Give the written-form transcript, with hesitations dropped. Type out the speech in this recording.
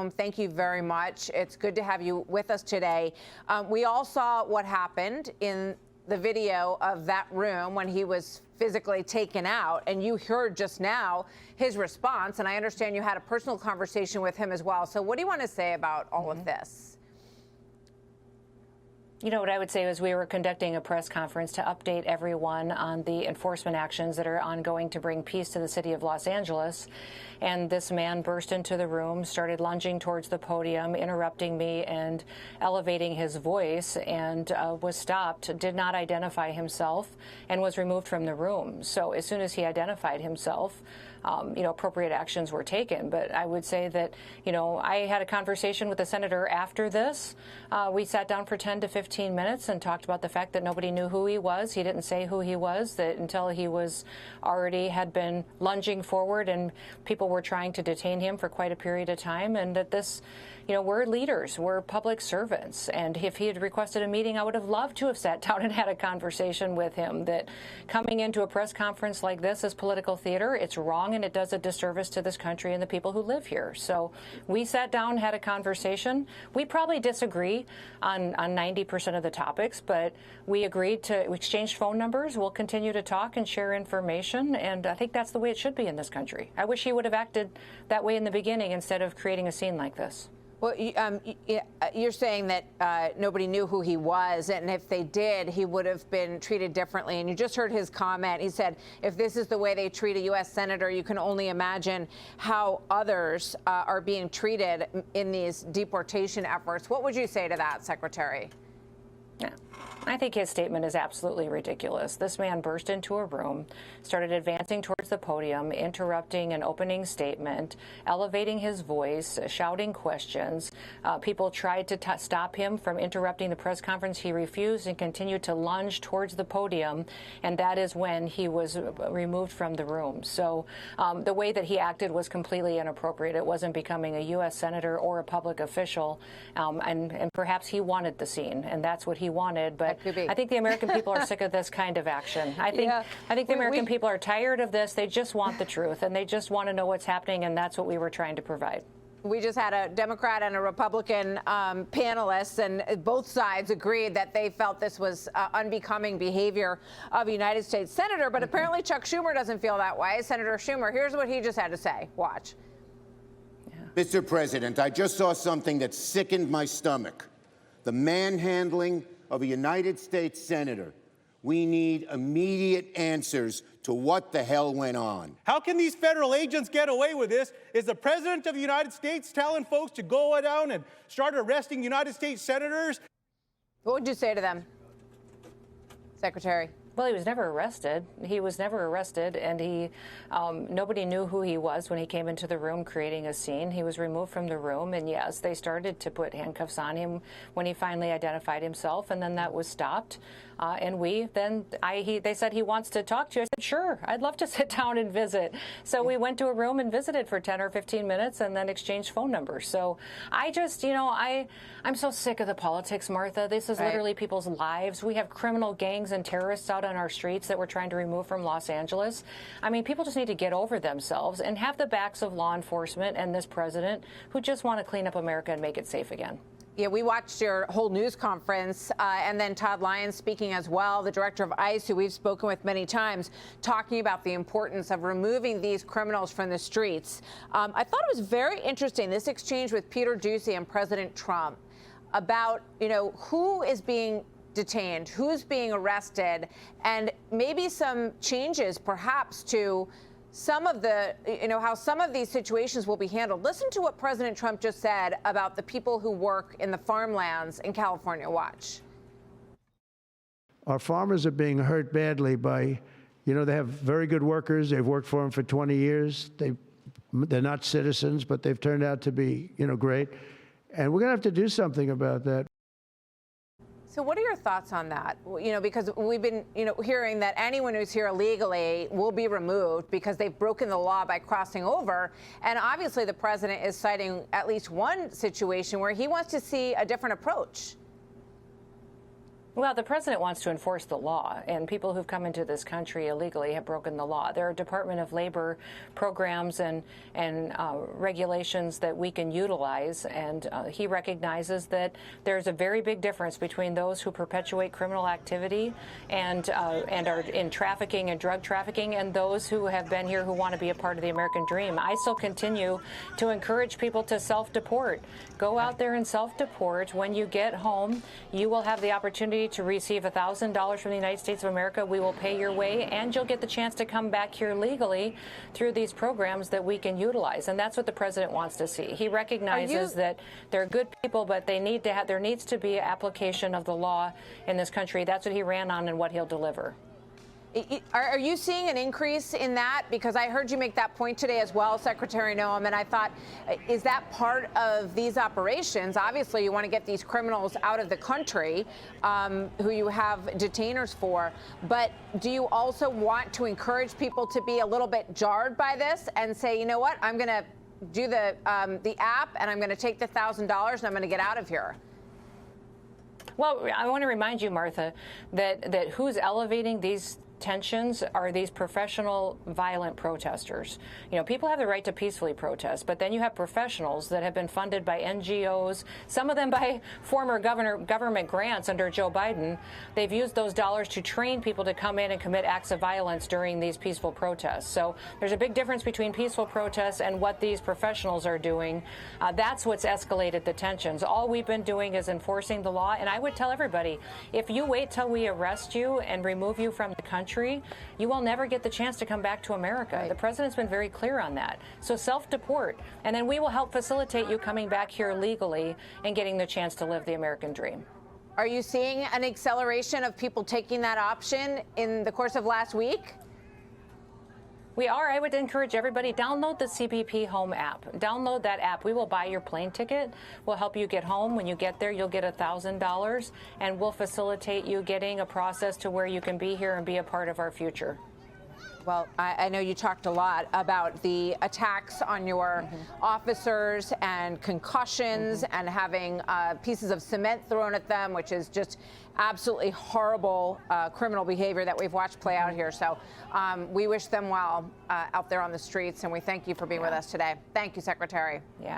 Noem, thank you very much. It's good to have you with us today. We all saw what happened in the video of that room when he was physically taken out, and you heard just now his response, and I understand you had a personal conversation with him as well. So what do you want to say about all of this? You know, what I would say is we were conducting a press conference to update everyone on the enforcement actions that are ongoing to bring peace to the city of Los Angeles. And this man burst into the room, started lunging towards the podium, interrupting me and elevating his voice, and was stopped, did not identify himself, and was removed from the room. So as soon as he identified himself, appropriate actions were taken. But I would say that, I had a conversation with the senator after this. We sat down for 10 to 15 minutes and talked about the fact that nobody knew who he was. He didn't say who he was, that until he was already had been lunging forward and people were trying to detain him for quite a period of time, and that this, we're leaders, we're public servants. And if he had requested a meeting, I would have loved to have sat down and had a conversation with him. That coming into a press conference like this is political theater. It's wrong, and it does a disservice to this country and the people who live here. So we sat down, had a conversation. We probably disagree on 90% of the topics, but we agreed to exchange phone numbers. We'll continue to talk and share information, and I think that's the way it should be in this country. I wish he would have acted that way in the beginning instead of creating a scene like this. Well, you're saying that nobody knew who he was, and if they did, he would have been treated differently. And you just heard his comment. He said, if this is the way they treat a U.S. senator, you can only imagine how others are being treated in these deportation efforts. What would you say to that, Secretary? Yeah. I think his statement is absolutely ridiculous. This man burst into a room, started advancing towards the podium, interrupting an opening statement, elevating his voice, shouting questions. People tried to stop him from interrupting the press conference. He refused and continued to lunge towards the podium, and that is when he was removed from the room. So the way that he acted was completely inappropriate. It wasn't becoming a U.S. senator or a public official, and perhaps he wanted the scene, and that's what he wanted. But I think the American people are sick of this kind of action. I think the American people are tired of this. They just want the truth, and they just want to know what's happening, and that's what we were trying to provide. We just had a Democrat and a Republican panelists, and both sides agreed that they felt this was unbecoming behavior of a United States senator. But apparently Chuck Schumer doesn't feel that way. Senator Schumer, here's what he just had to say. Watch. Mr. President, I just saw something that sickened my stomach. The manhandling of a United States senator. We need immediate answers to what the hell went on. How can these federal agents get away with this? Is the President of the United States telling folks to go down and start arresting United States senators? What would you say to them, Secretary? Well, he was never arrested. He was never arrested, and nobody knew who he was when he came into the room creating a scene. He was removed from the room, and yes, they started to put handcuffs on him when he finally identified himself, and then that was stopped. They said he wants to talk to you. I said, sure, I'd love to sit down and visit. So we went to a room and visited for 10 or 15 minutes and then exchanged phone numbers. So I just, I'm so sick of the politics, Martha. This is literally people's lives. We have criminal gangs and terrorists out on our streets that we're trying to remove from Los Angeles. I mean, people just need to get over themselves and have the backs of law enforcement and this president who just want to clean up America and make it safe again. Yeah, we watched your whole news conference, and then Todd Lyons speaking as well, the director of ICE, who we've spoken with many times, talking about the importance of removing these criminals from the streets. I thought it was very interesting, this exchange with Peter Doocy and President Trump about, who is being detained, who's being arrested, and maybe some changes perhaps to some of the, how some of these situations will be handled. Listen to what President Trump just said about the people who work in the farmlands in California. Watch. Our farmers are being hurt badly by, they have very good workers. They've worked for them for 20 years. They're not citizens, but they've turned out to be, great. And we're going to have to do something about that. So what are your thoughts on that? Because we've been, hearing that anyone who's here illegally will be removed because they've broken the law by crossing over. And obviously the president is citing at least one situation where he wants to see a different approach. Well, the president wants to enforce the law, and people who've come into this country illegally have broken the law. There are Department of Labor programs and regulations that we can utilize, and he recognizes that there's a very big difference between those who perpetuate criminal activity and are in trafficking and drug trafficking, and those who have been here who want to be a part of the American dream. I still continue to encourage people to self-deport. Go out there and self-deport. When you get home, you will have the opportunity to receive $1,000 from the United States of America. We will pay your way, and you'll get the chance to come back here legally through these programs that we can utilize. And that's what the president wants to see. He recognizes that they're good people, but they need to have, there needs to be application of the law in this country. That's what he ran on and what he'll deliver. Are you seeing an increase in that? Because I heard you make that point today as well, Secretary Noem, and I thought, is that part of these operations? Obviously, you want to get these criminals out of the country who you have detainers for, but do you also want to encourage people to be a little bit jarred by this and say, you know what, I'm going to do the app and I'm going to take the $1,000 and I'm going to get out of here? Well, I want to remind you, Martha, that who's elevating these tensions are these professional violent protesters. You know, people have the right to peacefully protest, but then you have professionals that have been funded by NGOs, some of them by former government grants under Joe Biden. They've used those dollars to train people to come in and commit acts of violence during these peaceful protests. So there's a big difference between peaceful protests and what these professionals are doing. That's what's escalated the tensions. All we've been doing is enforcing the law, and I would tell everybody, if you wait till we arrest you and remove you from the country, you will never get the chance to come back to America. Right. The president's been very clear on that. So self-deport, and then we will help facilitate you coming back here legally and getting the chance to live the American dream. Are you seeing an acceleration of people taking that option in the course of last week? We are. I would encourage everybody, download the CBP Home app. Download that app. We will buy your plane ticket. We'll help you get home. When you get there, you'll get $1,000, and we'll facilitate you getting a process to where you can be here and be a part of our future. Well, I know you talked a lot about the attacks on your officers and concussions and having pieces of cement thrown at them, which is just absolutely horrible criminal behavior that we've watched play out here. So we wish them well out there on the streets, and we thank you for being with us today. Thank you, Secretary. Yeah.